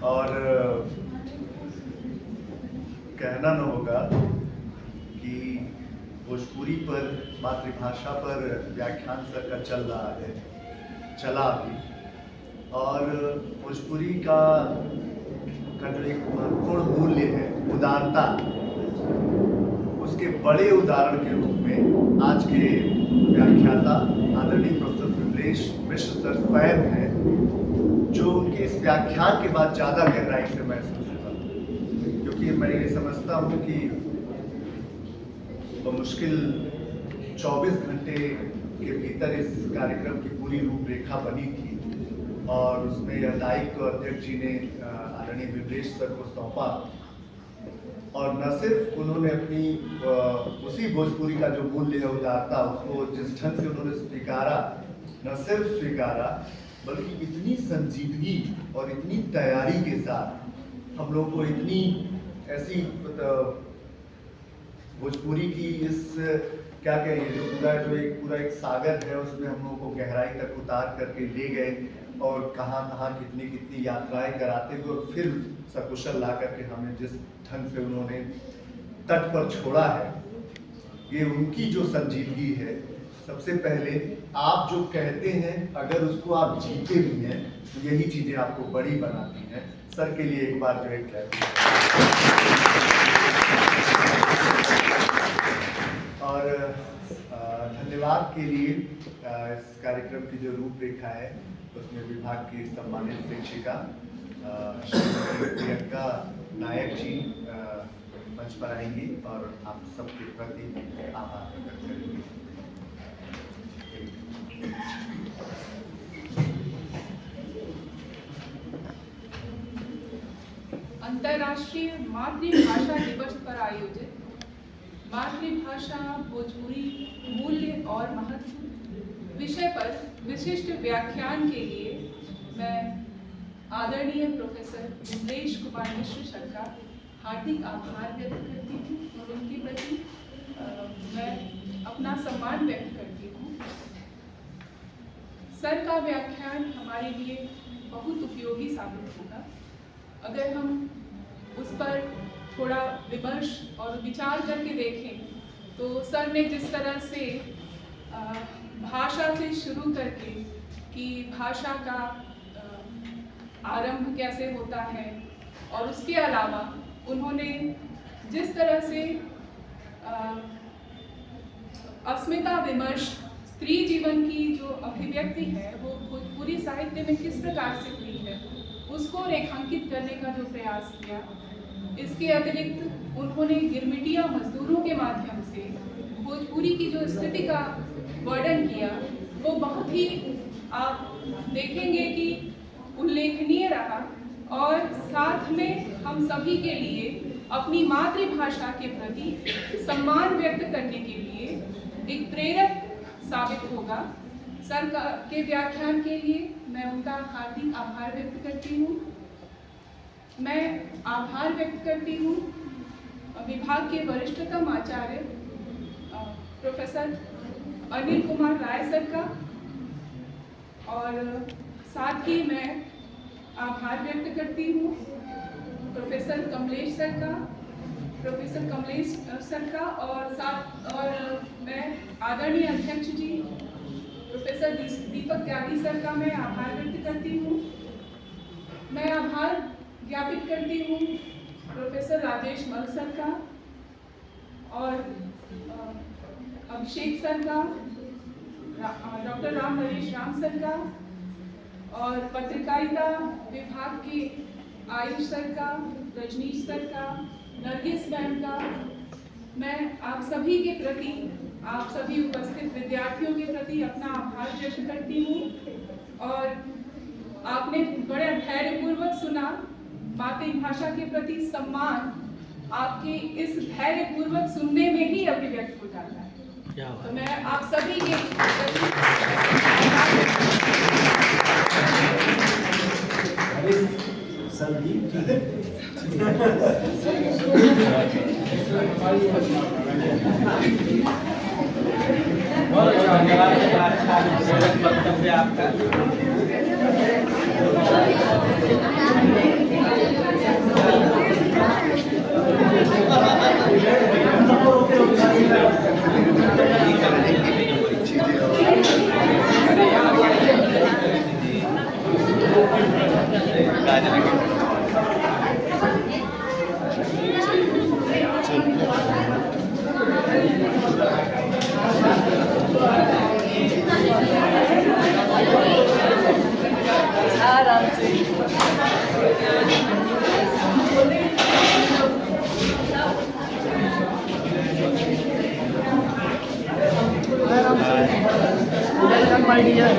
और कहना न होगा कि भोजपुरी पर, मातृभाषा पर व्याख्यान सर का चल रहा है, चला अभी। और भोजपुरी का जो एक महत्वपूर्ण मूल्य है, उदारता, उसके बड़े उदाहरण के रूप में आज के व्याख्याता आदरणीय प्रोफेसर विमलेश मिश्र सर स्वयं हैं, जो उनके इस व्याख्यान के बाद ज़्यादा गहराई से महसूस हुआ। क्योंकि मैं ये समझता हूँ कि मुश्किल 24 घंटे के भीतर इस कार्यक्रम की पूरी रूपरेखा बनी थी और उसमें यह दायित्व अध्यक्ष जी ने आदरणीय विमलेश सर को सौंपा। और न सिर्फ उन्होंने अपनी उसी भोजपुरी का जो मूल्य है, उदारता, उसको जिस ढंग से उन्होंने स्वीकारा, न सिर्फ स्वीकारा बल्कि इतनी संजीदगी और इतनी तैयारी के साथ हम लोग को इतनी ऐसी भोजपुरी की इस क्या कहें, जो पूरा एक सागर है, उसमें हम लोगों को गहराई तक उतार करके ले गए और कहाँ कितनी कितनी यात्राएं कराते हुए और फिर सकुशल ला करके हमें जिस ढंग से उन्होंने तट पर छोड़ा है, ये उनकी जो संजीदगी है। सबसे पहले आप जो कहते हैं, अगर उसको आप जीते भी हैं तो यही चीजें आपको बड़ी बनाती हैं। सर के लिए एक बार जो है कहते और धन्यवाद के लिए इस कार्यक्रम की जो रूपरेखा है उसमें विभाग की सम्मानित शिक्षिका श्रीमती प्रियंका नायक जी मंच पर आएंगी और आप सबके प्रति आभार प्रकट करेंगे। अंतर्राष्ट्रीय मातृभाषा दिवस पर आयोजित मातृभाषा भोजपुरी मूल्य और महत्व विषय पर विशिष्ट व्याख्यान के लिए मैं आदरणीय प्रोफेसर विमलेश कुमार मिश्र सर का हार्दिक आभार व्यक्त करती हूँ और उनके प्रति मैं अपना सम्मान व्यक्त करती हूँ। सर का व्याख्यान हमारे लिए बहुत उपयोगी साबित होगा अगर हम उस पर थोड़ा विमर्श और विचार करके देखें। तो सर ने जिस तरह से भाषा से शुरू करके कि भाषा का आरंभ कैसे होता है और उसके अलावा उन्होंने जिस तरह से अस्मिता विमर्श, स्त्री जीवन की जो अभिव्यक्ति है वो भोजपुरी साहित्य में किस प्रकार से हुई है उसको रेखांकित करने का जो प्रयास किया। इसके अतिरिक्त उन्होंने गिरमिटिया मजदूरों के माध्यम से भोजपुरी की जो स्थिति का वर्णन किया वो बहुत ही आप देखेंगे कि उल्लेखनीय रहा और साथ में हम सभी के लिए अपनी मातृभाषा के प्रति सम्मान व्यक्त करने के लिए एक प्रेरक साबित होगा। सर के व्याख्यान के लिए मैं उनका हार्दिक आभार व्यक्त करती हूँ। मैं आभार व्यक्त करती हूँ विभाग के वरिष्ठतम आचार्य प्रोफेसर अनिल कुमार राय सर का और साथ ही मैं आभार व्यक्त करती हूँ प्रोफेसर कमलेश सर का और मैं आदरणीय अध्यक्ष जी प्रोफेसर दीपक त्यागी सर का मैं आभार व्यक्त करती हूँ। मैं आभार ज्ञापित करती हूँ प्रोफेसर राजेश मल सर का और अभिषेक सर का, डॉक्टर राम नरेश राम सर का और पत्रकारिता विभाग के आयुष सर का, रजनीश सर का, नरगिस मैम का। मैं आप सभी के प्रति, आप सभी उपस्थित विद्यार्थियों के प्रति अपना आभार व्यक्त करती हूँ और आपने बड़े धैर्यपूर्वक सुना। मातृभाषा के प्रति सम्मान आपके इस धैर्यपूर्वक सुनने में ही अभिव्यक्त हो जाता है। तो मैं आप सभी के अच्छा आपका आराम से वेलकम माय डियर